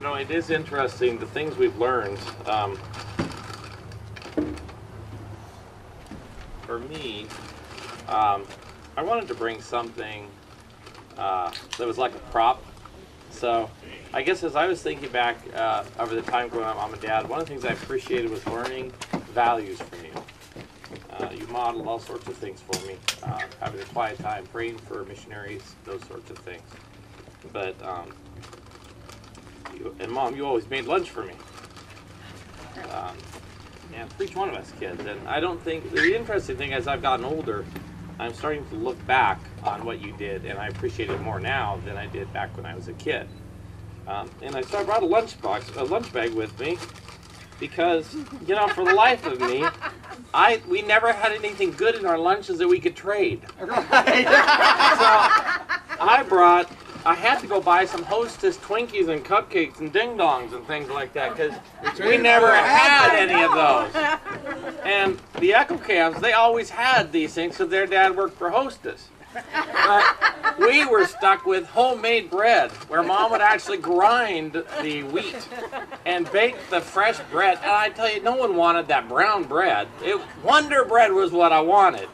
You know, it is interesting, the things we've learned. For me, I wanted to bring something that was like a prop. So I guess as I was thinking back over the time growing up, mom and dad, one of the things I appreciated was learning values from you. You modeled all sorts of things for me, having a quiet time, praying for missionaries, those sorts of things. But, and Mom, you always made lunch for me. And for each one of us kids. And I don't think, the interesting thing as I've gotten older, I'm starting to look back on what you did, and I appreciate it more now than I did back when I was a kid. And so I brought a lunch bag with me, because, you know, for the life of me, we never had anything good in our lunches that we could trade. Right. So I had to go buy some Hostess Twinkies and cupcakes and ding dongs and things like that, because we never had any of those. And the Echo Camps, they always had these things because their dad worked for Hostess. But we were stuck with homemade bread, where Mom would actually grind the wheat and bake the fresh bread. And I tell you, no one wanted that brown bread. Wonder bread was what I wanted.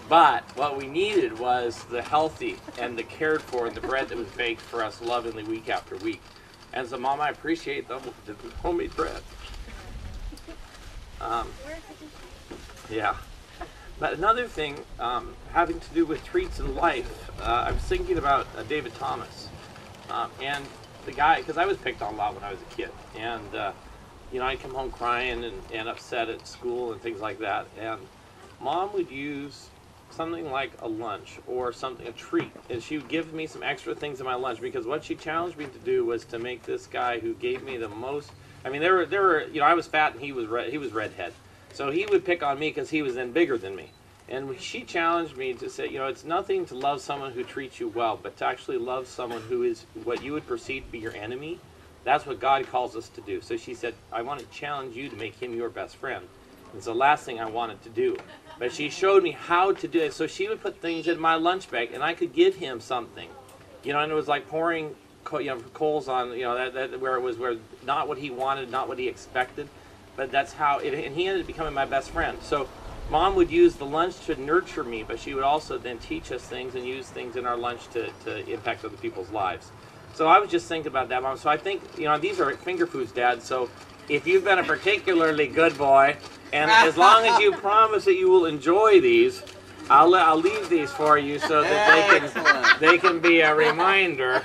But what we needed was the healthy and the cared for and the bread that was baked for us lovingly week after week. And so, Mom, I appreciate the homemade bread. Yeah. But another thing, having to do with treats in life, I was thinking about David Thomas. And the guy, because I was picked on a lot when I was a kid. And, you know, I'd come home crying and upset at school and things like that. And Mom would use something like a lunch or something, a treat. And she would give me some extra things in my lunch, because what she challenged me to do was to make this guy who gave me the most, I mean, there were, you know, I was fat and he was redhead. So he would pick on me because he was then bigger than me. And she challenged me to say, you know, it's nothing to love someone who treats you well, but to actually love someone who is what you would perceive to be your enemy. That's what God calls us to do. So she said, I want to challenge you to make him your best friend. It's the last thing I wanted to do. But she showed me how to do it. So she would put things in my lunch bag, and I could give him something. You know, and it was like pouring coals on, you know, that where it was not what he wanted, not what he expected. But that's how, and he ended up becoming my best friend. So Mom would use the lunch to nurture me, but she would also then teach us things and use things in our lunch to impact other people's lives. So I was just thinking about that, Mom. So I think, you know, these are finger foods, Dad. So if you've been a particularly good boy, and as long as you promise that you will enjoy these, I'll leave these for you so that they can be a reminder.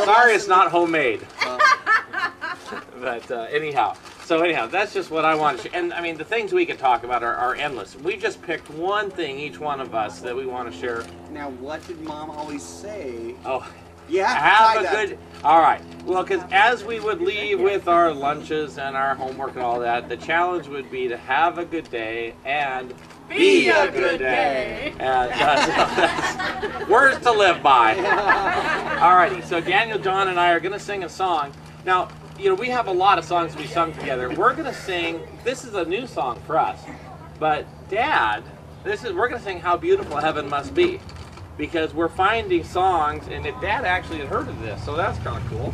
Sorry, it's not homemade. But anyhow, that's just what I wanted to share. And I mean, the things we can talk about are endless. We just picked one thing, each one of us, that we want to share. Now, what did Mom always say? Oh, yeah, have a good. All right. Well, because as we would leave with our lunches and our homework and all that, the challenge would be to have a good day and be a good day. And that's words to live by. All righty. So Daniel, John, and I are going to sing a song. Now, you know, we have a lot of songs we sung together. We're going to sing, this is a new song for us, but Dad, we're going to sing How Beautiful Heaven Must Be, because we're finding songs, and Dad actually had heard of this, so that's kind of cool.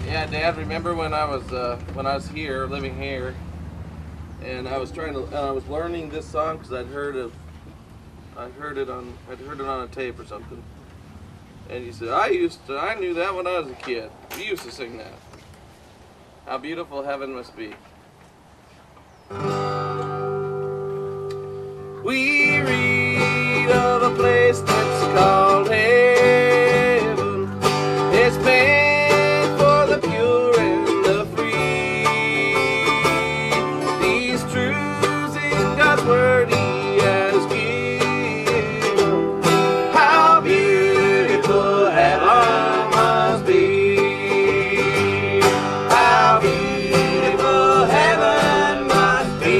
Yeah, Dad, remember when I was here, living here, and I was learning this song because I'd heard it on a tape or something. And you said, I knew that when I was a kid. We used to sing that. How beautiful heaven must be. We read of a place that's called heaven. It's made for the pure and the free. These truths in God's word He has given. How beautiful heaven must be. How beautiful heaven must be.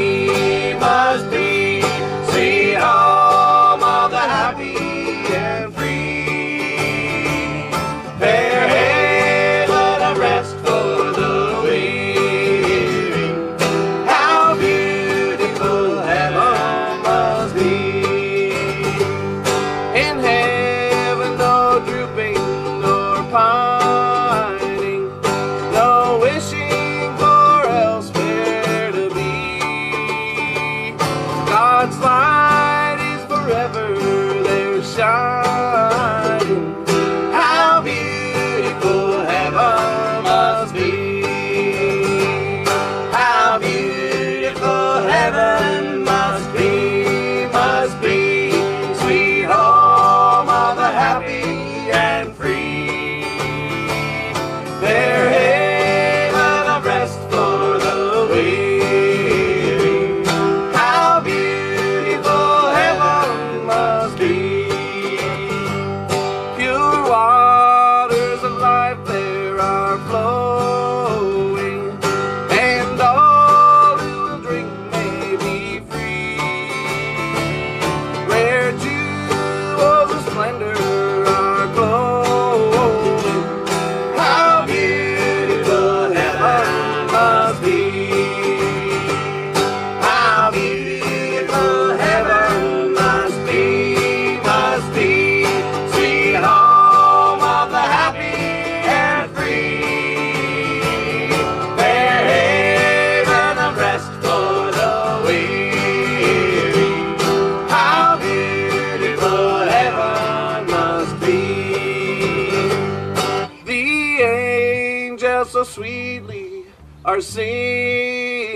so sweetly are singing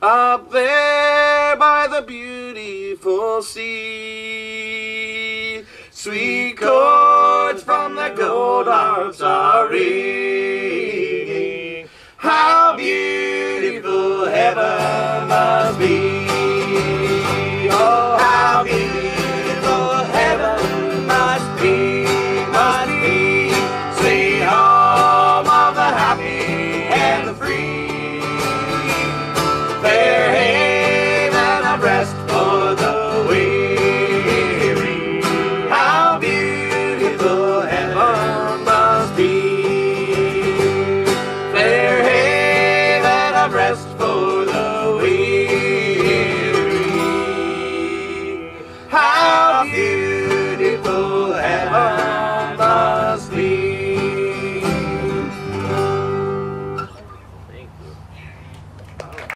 up there by the beautiful sea. Sweet chords from the gold harps are ringing. How beautiful heaven must be. Oh, how beautiful heaven must be, must be. Sweet home of the happy and the free. Fair haven of rest for the weary. How beautiful heaven must be. Fair haven of rest for the weary. How beautiful